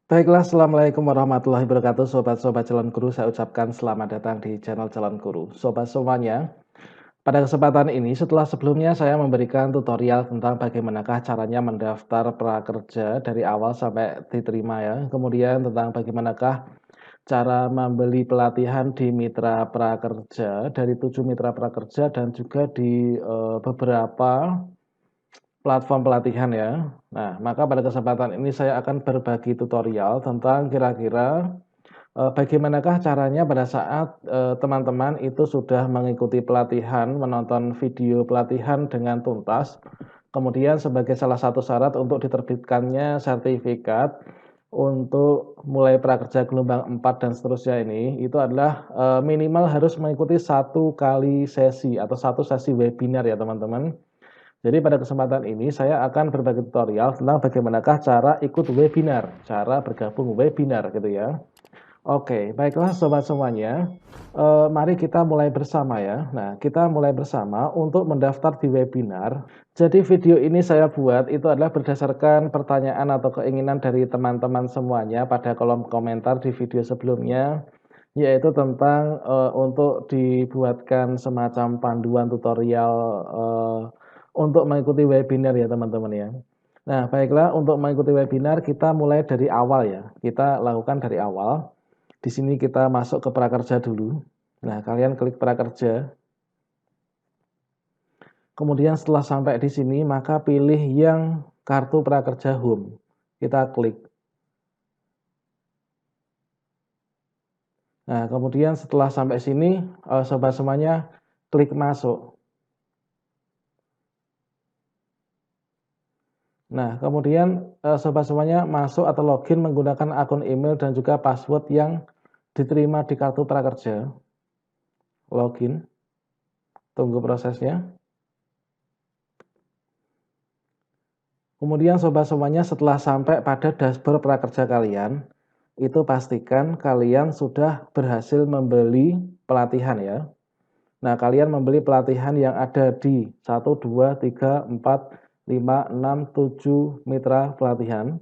Baiklah, assalamualaikum warahmatullahi wabarakatuh, sobat-sobat calon guru. Saya ucapkan selamat datang di channel calon guru. Sobat semuanya, pada kesempatan ini, setelah sebelumnya saya memberikan tutorial tentang bagaimanakah caranya mendaftar prakerja dari awal sampai diterima ya. Kemudian tentang bagaimanakah cara membeli pelatihan di Mitra Prakerja dari 7 Mitra Prakerja dan juga di beberapa platform pelatihan ya. Nah, maka pada kesempatan ini saya akan berbagi tutorial tentang kira-kira, bagaimanakah caranya pada saat, teman-teman itu sudah mengikuti pelatihan, menonton video pelatihan dengan tuntas, kemudian sebagai salah satu syarat untuk diterbitkannya sertifikat untuk mulai prakerja gelombang 4 dan seterusnya ini, itu adalah, minimal harus mengikuti 1 kali sesi atau 1 sesi webinar ya teman-teman. Jadi pada kesempatan ini saya akan berbagi tutorial tentang bagaimanakah cara ikut webinar, cara bergabung webinar gitu ya. Oke, baiklah sobat semuanya, mari kita mulai bersama ya. Nah, kita mulai bersama untuk mendaftar di webinar. Jadi video ini saya buat itu adalah berdasarkan pertanyaan atau keinginan dari teman-teman semuanya pada kolom komentar di video sebelumnya, yaitu tentang, untuk dibuatkan semacam panduan tutorial, untuk mengikuti webinar ya teman-teman ya. Nah, baiklah untuk mengikuti webinar kita mulai dari awal ya, kita lakukan dari awal. Di sini kita masuk ke prakerja dulu. Nah, kalian klik prakerja. Kemudian setelah sampai di sini, maka pilih yang kartu prakerja home. Kita klik. Nah, kemudian setelah sampai sini, sobat semuanya klik masuk. Nah, kemudian, sobat semuanya masuk atau login menggunakan akun email dan juga password yang diterima di kartu prakerja. Login, tunggu prosesnya. Kemudian sobat semuanya setelah sampai pada dashboard prakerja kalian, itu pastikan kalian sudah berhasil membeli pelatihan ya. Nah, kalian membeli pelatihan yang ada di 1, 2, 3, 4, 5, 6, 7 mitra pelatihan.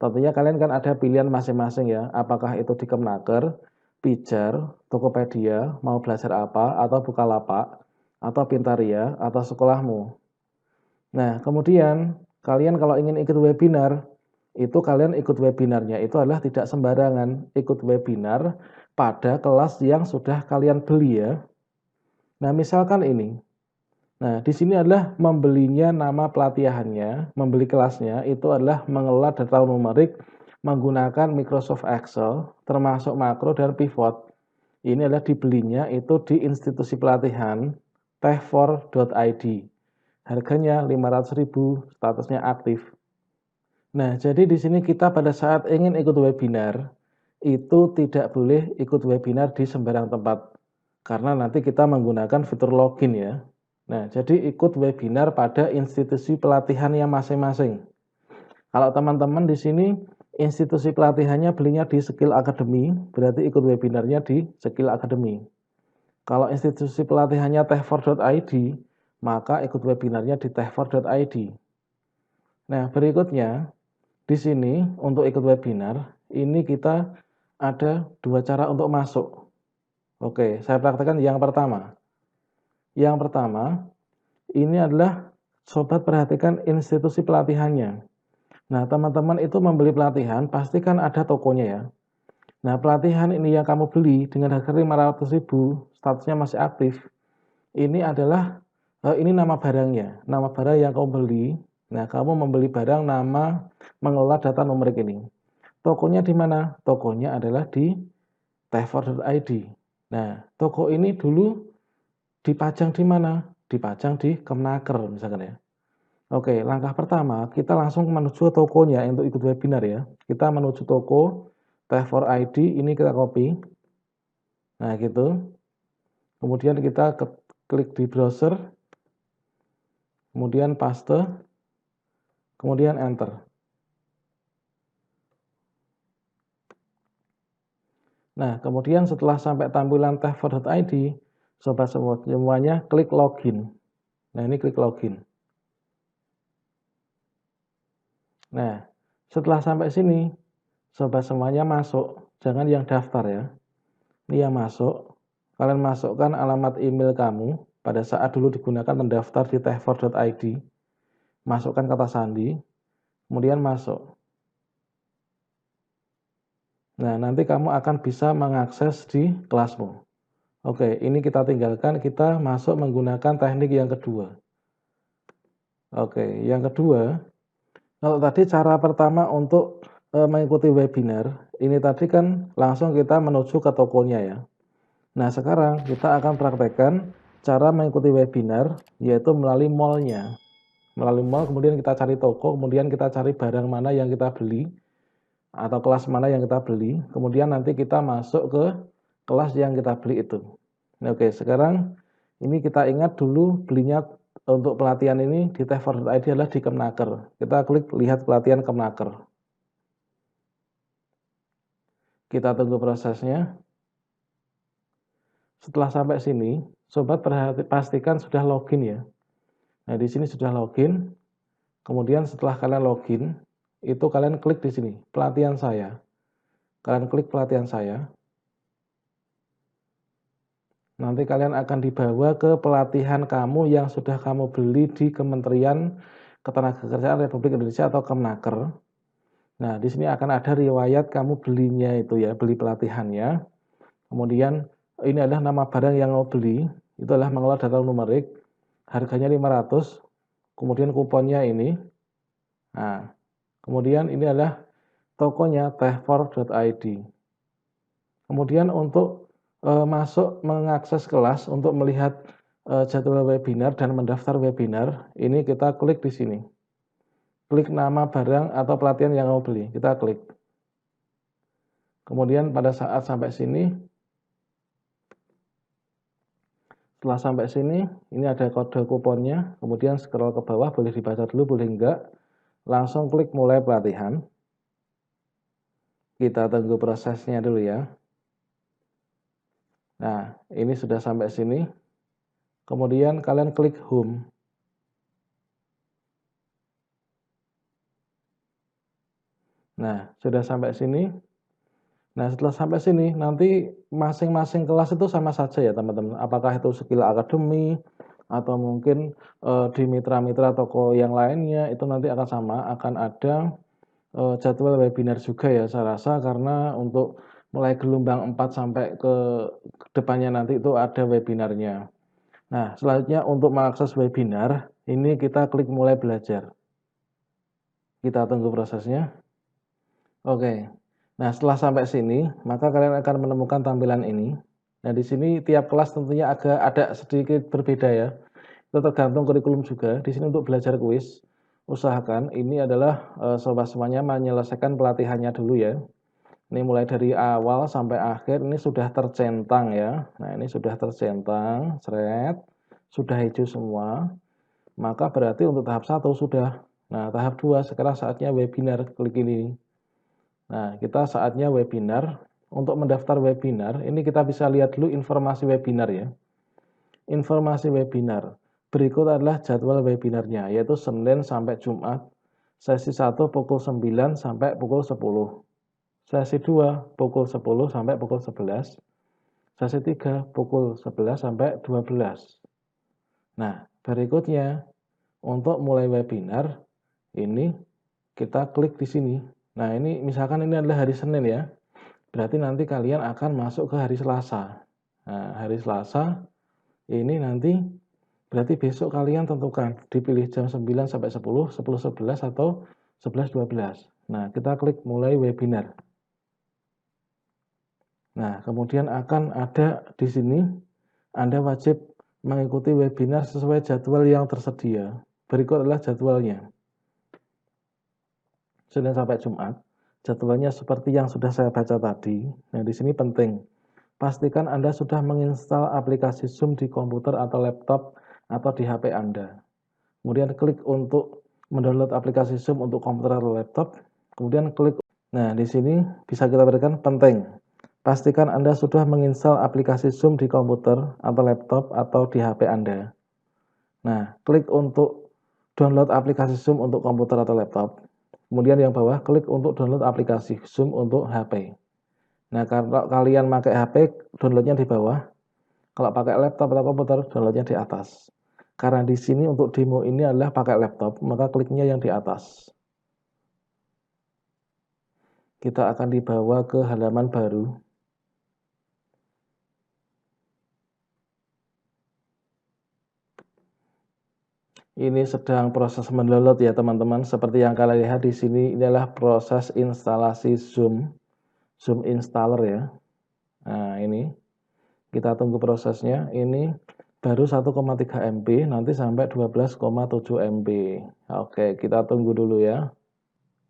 Tentunya kalian kan ada pilihan masing-masing ya, apakah itu di Kemnaker, Pijar, Tokopedia, mau belajar apa, atau Bukalapak, atau Pintaria, atau sekolahmu. Nah, kemudian kalian kalau ingin ikut webinar, itu kalian ikut webinarnya itu adalah tidak sembarangan, ikut webinar pada kelas yang sudah kalian beli ya. Nah, misalkan ini. Nah, di sini adalah membelinya nama pelatihannya, membeli kelasnya itu adalah mengelola data numerik menggunakan Microsoft Excel, termasuk makro dan pivot. Ini adalah dibelinya itu di institusi pelatihan tech4.id. Harganya 500.000, statusnya aktif. Nah, jadi di sini kita pada saat ingin ikut webinar, itu tidak boleh ikut webinar di sembarang tempat. Karena nanti kita menggunakan fitur login ya. Nah, jadi ikut webinar pada institusi pelatihan yang masing-masing. Kalau teman-teman di sini institusi pelatihannya belinya di Skill Academy, berarti ikut webinarnya di Skill Academy. Kalau institusi pelatihannya tech4.id, maka ikut webinarnya di tech4.id. Nah, berikutnya di sini untuk ikut webinar, ini kita ada 2 cara untuk masuk. Oke, saya praktekkan yang pertama. Yang pertama, ini adalah sobat perhatikan institusi pelatihannya. Nah, teman-teman itu membeli pelatihan, pastikan ada tokonya ya. Nah, pelatihan ini yang kamu beli dengan harga 500.000, statusnya masih aktif. Ini adalah ini nama barangnya, nama barang yang kamu beli. Nah, kamu membeli barang nama mengelola data numerik ini. Tokonya di mana? Tokonya adalah di tech4.id. Nah, toko ini dulu dipajang di mana? Dipajang di Kemnaker misalkan ya. Oke, langkah pertama kita langsung menuju tokonya untuk ikut webinar ya. Kita menuju toko tech4id, ini kita copy. Nah, gitu. Kemudian kita klik di browser, kemudian paste, kemudian enter. Nah, kemudian setelah sampai tampilan tech4.id, sobat semuanya klik login. Nah, ini klik login. Nah, setelah sampai sini, sobat semuanya masuk, jangan yang daftar ya. Ini yang masuk, kalian masukkan alamat email kamu pada saat dulu digunakan mendaftar di tech4.id, masukkan kata sandi, kemudian masuk. Nah, nanti kamu akan bisa mengakses di kelasmu. Oke, ini kita tinggalkan, kita masuk menggunakan teknik yang kedua. Oke, yang kedua, kalau tadi cara pertama untuk mengikuti webinar, ini tadi kan langsung kita menuju ke tokonya ya. Nah, sekarang kita akan praktekkan cara mengikuti webinar, yaitu melalui mall-nya. Melalui mall, kemudian kita cari toko, kemudian kita cari barang mana yang kita beli, atau kelas mana yang kita beli, kemudian nanti kita masuk ke kelas yang kita beli itu. Oke, sekarang ini kita ingat dulu belinya untuk pelatihan ini di tech4.id adalah di Kemnaker. Kita klik lihat pelatihan Kemnaker. Kita tunggu prosesnya. Setelah sampai sini, sobat pastikan sudah login ya. Nah, di sini sudah login. Kemudian setelah kalian login, itu kalian klik di sini, pelatihan saya. Kalian klik pelatihan saya. Nanti kalian akan dibawa ke pelatihan kamu yang sudah kamu beli di Kementerian Ketenagakerjaan Republik Indonesia atau Kemnaker. Nah, di sini akan ada riwayat kamu belinya itu ya, beli pelatihannya. Kemudian ini adalah nama barang yang mau beli, itu adalah mengelola data numerik, harganya 500, kemudian kuponnya ini. Nah, kemudian ini adalah tokonya tech4.id. Kemudian untuk masuk mengakses kelas untuk melihat jadwal webinar dan mendaftar webinar, ini kita klik di sini. Klik nama barang atau pelatihan yang mau beli, kita klik. Kemudian pada saat sampai sini, setelah sampai sini, ini ada kode kuponnya, kemudian scroll ke bawah, boleh dibaca dulu, boleh enggak. Langsung klik mulai pelatihan. Kita tunggu prosesnya dulu ya. Nah, ini sudah sampai sini. Kemudian kalian klik home. Nah, sudah sampai sini. Nah, setelah sampai sini, nanti masing-masing kelas itu sama saja ya teman-teman. Apakah itu Skill Academy, atau mungkin di mitra-mitra toko yang lainnya, itu nanti akan sama, akan ada jadwal webinar juga ya saya rasa, karena untuk mulai gelombang 4 sampai ke depannya nanti itu ada webinarnya. Nah, selanjutnya untuk mengakses webinar, ini kita klik mulai belajar. Kita tunggu prosesnya. Oke. Nah, setelah sampai sini, maka kalian akan menemukan tampilan ini. Nah, di sini tiap kelas tentunya agak ada sedikit berbeda ya. Itu tergantung kurikulum juga. Di sini untuk belajar kuis, usahakan ini adalah sobat semuanya menyelesaikan pelatihannya dulu ya. Ini mulai dari awal sampai akhir ini sudah tercentang ya. Nah, ini sudah tercentang, seret, sudah hijau semua. Maka berarti untuk tahap 1 sudah. Nah, tahap 2 sekarang saatnya webinar, klik ini. Nah, kita saatnya webinar. Untuk mendaftar webinar, ini kita bisa lihat dulu informasi webinar ya. Informasi webinar. Berikut adalah jadwal webinarnya, yaitu Senin sampai Jumat. Sesi 1 pukul 9 sampai pukul 10. Sesi 2 pukul 10 sampai pukul 11. Sesi 3 pukul 11 sampai 12. Nah, berikutnya untuk mulai webinar, ini kita klik di sini. Nah, ini misalkan ini adalah hari Senin ya. Berarti nanti kalian akan masuk ke hari Selasa. Nah, hari Selasa ini nanti berarti besok kalian tentukan dipilih jam 9 sampai 10, 10 11 atau 11 12. Nah, kita klik mulai webinar. Nah, kemudian akan ada di sini Anda wajib mengikuti webinar sesuai jadwal yang tersedia. Berikut adalah jadwalnya. Senin sampai Jumat, jadwalnya seperti yang sudah saya baca tadi. Nah, di sini penting. Pastikan Anda sudah menginstal aplikasi Zoom di komputer atau laptop atau di HP Anda. Kemudian klik untuk mendownload aplikasi Zoom untuk komputer atau laptop. Kemudian klik. Nah, di sini bisa kita berikan penting. Pastikan Anda sudah menginstal aplikasi Zoom di komputer atau laptop atau di HP Anda. Nah, klik untuk download aplikasi Zoom untuk komputer atau laptop. Kemudian yang bawah klik untuk download aplikasi Zoom untuk HP. Nah, kalau kalian pakai HP, downloadnya di bawah. Kalau pakai laptop atau komputer, downloadnya di atas. Karena di sini untuk demo ini adalah pakai laptop, maka kliknya yang di atas. Kita akan dibawa ke halaman baru. Ini sedang proses mendownload ya teman-teman. Seperti yang kalian lihat di sini, inilah proses instalasi Zoom installer ya. Nah, ini kita tunggu prosesnya. Ini baru 1,3 MB, nanti sampai 12,7 MB. Oke, kita tunggu dulu ya.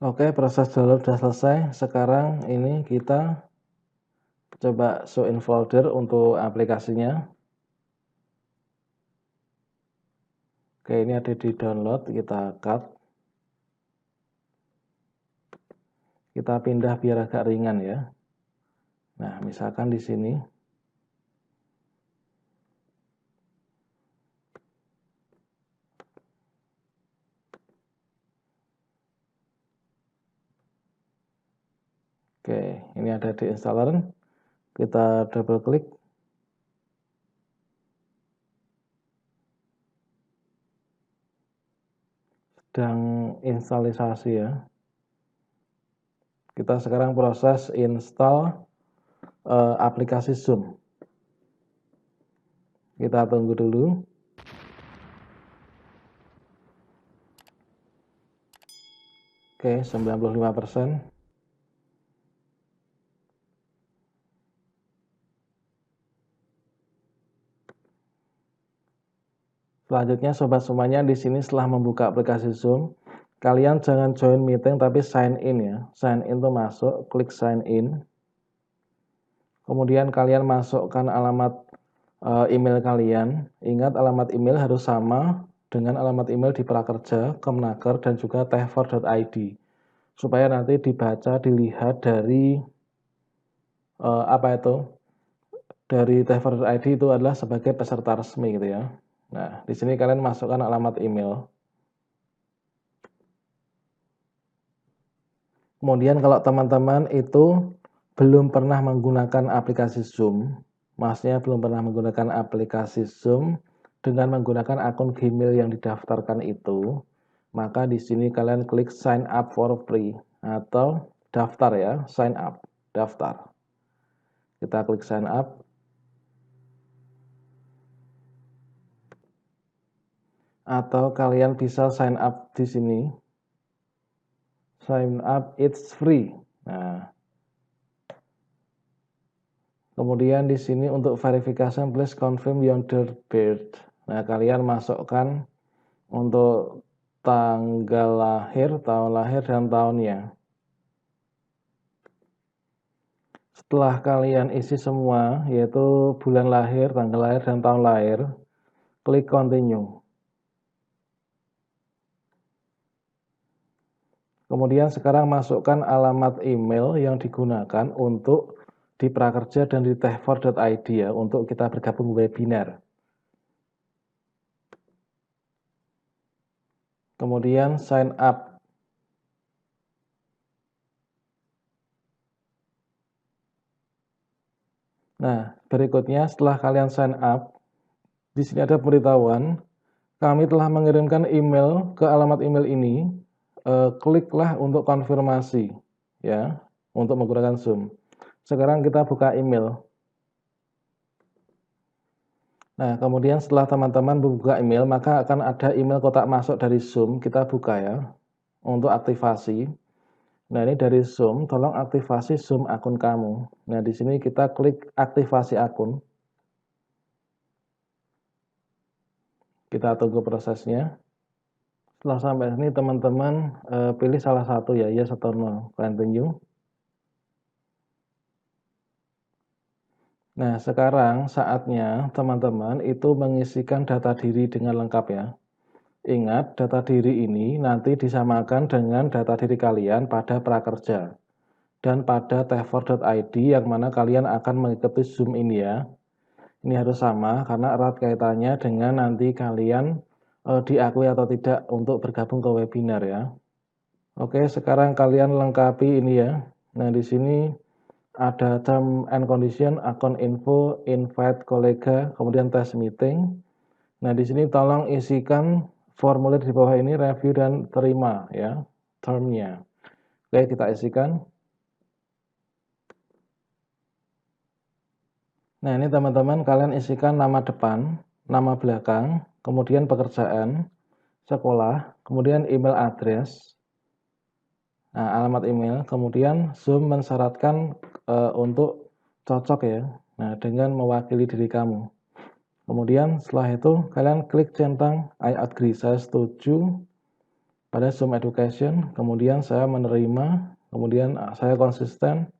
Oke, proses download sudah selesai. Sekarang ini kita coba show in folder untuk aplikasinya. Oke, ini ada di download, kita cut. Kita pindah biar agak ringan ya. Nah, misalkan di sini. Oke, ini ada di installer. Kita double klik. Sedang instalisasi ya. Kita sekarang proses install aplikasi Zoom. Kita tunggu dulu. Oke, 95%. Selanjutnya sobat semuanya, di sini setelah membuka aplikasi Zoom, kalian jangan join meeting tapi sign in ya. Sign in itu masuk, klik sign in. Kemudian kalian masukkan alamat email kalian. Ingat alamat email harus sama dengan alamat email di Prakerja, Kemnaker, dan juga tehfor.id. Supaya nanti dibaca, dilihat dari dari tehfor.id itu adalah sebagai peserta resmi gitu ya. Nah, di sini kalian masukkan alamat email. Kemudian kalau teman-teman itu belum pernah menggunakan aplikasi Zoom, maksudnya belum pernah menggunakan aplikasi Zoom dengan menggunakan akun Gmail yang didaftarkan itu, maka di sini kalian klik sign up for free atau daftar ya, sign up, daftar. Kita klik sign up. Atau kalian bisa sign up di sini. Sign up, it's free. Nah, kemudian di sini untuk verification, please confirm your date of birth. Nah, kalian masukkan untuk tanggal lahir, tahun lahir, dan tahunnya. Setelah kalian isi semua, yaitu bulan lahir, tanggal lahir, dan tahun lahir, klik continue. Kemudian sekarang masukkan alamat email yang digunakan untuk di Prakerja dan di tehfor.id ya, untuk kita bergabung webinar. Kemudian sign up. Nah, berikutnya setelah kalian sign up, di sini ada pemberitahuan, kami telah mengirimkan email ke alamat email ini, kliklah untuk konfirmasi ya, untuk menggunakan Zoom. Sekarang kita buka email. Nah, kemudian setelah teman-teman buka email, maka akan ada email kotak masuk dari Zoom, kita buka ya, untuk aktivasi. Nah, ini dari Zoom, tolong aktivasi Zoom akun kamu. Nah, di sini kita klik aktivasi akun. Kita tunggu prosesnya. Setelah sampai sini teman-teman pilih salah satu ya, yes atau no, continue. Nah, sekarang saatnya teman-teman itu mengisikan data diri dengan lengkap ya. Ingat, data diri ini nanti disamakan dengan data diri kalian pada Prakerja dan pada tehfor.id yang mana kalian akan mengikuti Zoom ini ya. Ini harus sama karena erat kaitannya dengan nanti kalian diakui atau tidak untuk bergabung ke webinar ya. Oke, sekarang kalian lengkapi ini ya. Nah, di sini ada term and condition, akun info, invite kolega, kemudian tes meeting. Nah, di sini tolong isikan formulir di bawah ini, review dan terima ya, termnya. Oke, kita isikan. Nah, ini teman-teman kalian isikan nama depan, nama belakang, kemudian pekerjaan, sekolah, kemudian email address, nah, alamat email, kemudian Zoom mensyaratkan untuk cocok ya, nah, dengan mewakili diri kamu. Kemudian setelah itu kalian klik centang I agree, saya setuju pada Zoom Education, kemudian saya menerima, kemudian saya konsisten,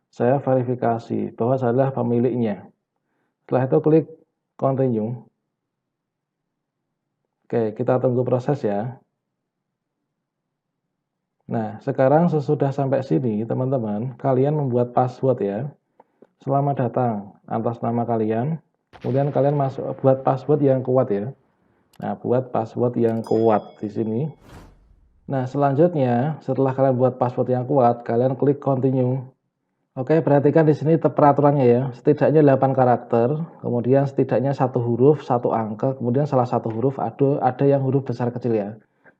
saya verifikasi bahwa saya adalah pemiliknya. Setelah itu klik continue. Oke, kita tunggu proses ya. Nah, sekarang sesudah sampai sini, teman-teman, kalian membuat password ya. Selamat datang atas nama kalian. Kemudian kalian buat password yang kuat ya. Nah, buat password yang kuat di sini. Nah, selanjutnya setelah kalian buat password yang kuat, kalian klik continue. Oke, perhatikan di sini peraturannya ya. Setidaknya 8 karakter, kemudian setidaknya 1 huruf, 1 angka, kemudian salah satu huruf ada yang huruf besar kecil ya.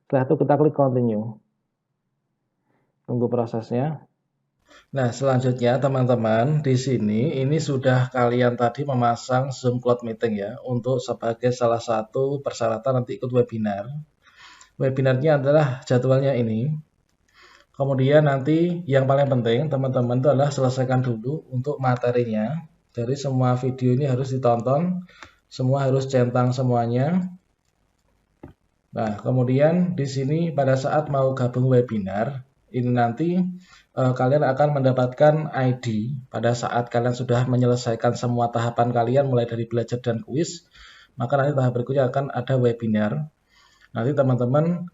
Setelah itu kita klik continue. Tunggu prosesnya. Nah, selanjutnya teman-teman, di sini ini sudah kalian tadi memasang Zoom Cloud Meeting ya, untuk sebagai salah satu persyaratan nanti ikut webinar. Webinarnya adalah jadwalnya ini. Kemudian nanti yang paling penting teman-teman itu adalah selesaikan dulu untuk materinya. Dari semua video ini harus ditonton, semua harus centang semuanya. Nah, kemudian di sini pada saat mau gabung webinar, ini nanti kalian akan mendapatkan ID pada saat kalian sudah menyelesaikan semua tahapan kalian mulai dari belajar dan kuis, maka nanti tahap berikutnya akan ada webinar. Nanti teman-teman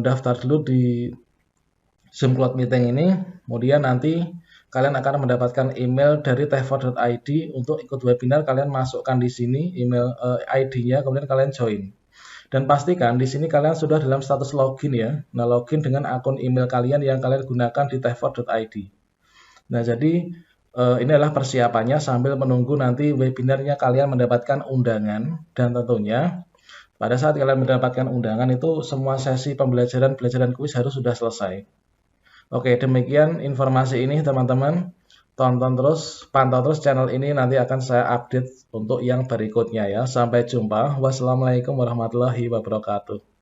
daftar dulu di Zoom Cloud Meeting ini, kemudian nanti kalian akan mendapatkan email dari tefort.id untuk ikut webinar. Kalian masukkan di sini email ID-nya, kemudian kalian join. Dan pastikan di sini kalian sudah dalam status login ya. Nah, login dengan akun email kalian yang kalian gunakan di tefort.id. Nah, jadi ini adalah persiapannya sambil menunggu nanti webinarnya kalian mendapatkan undangan, dan tentunya pada saat kalian mendapatkan undangan itu semua sesi pembelajaran kuis harus sudah selesai. Oke, demikian informasi ini teman-teman. Tonton terus, pantau terus channel ini, nanti akan saya update untuk yang berikutnya ya. Sampai jumpa. Wassalamualaikum warahmatullahi wabarakatuh.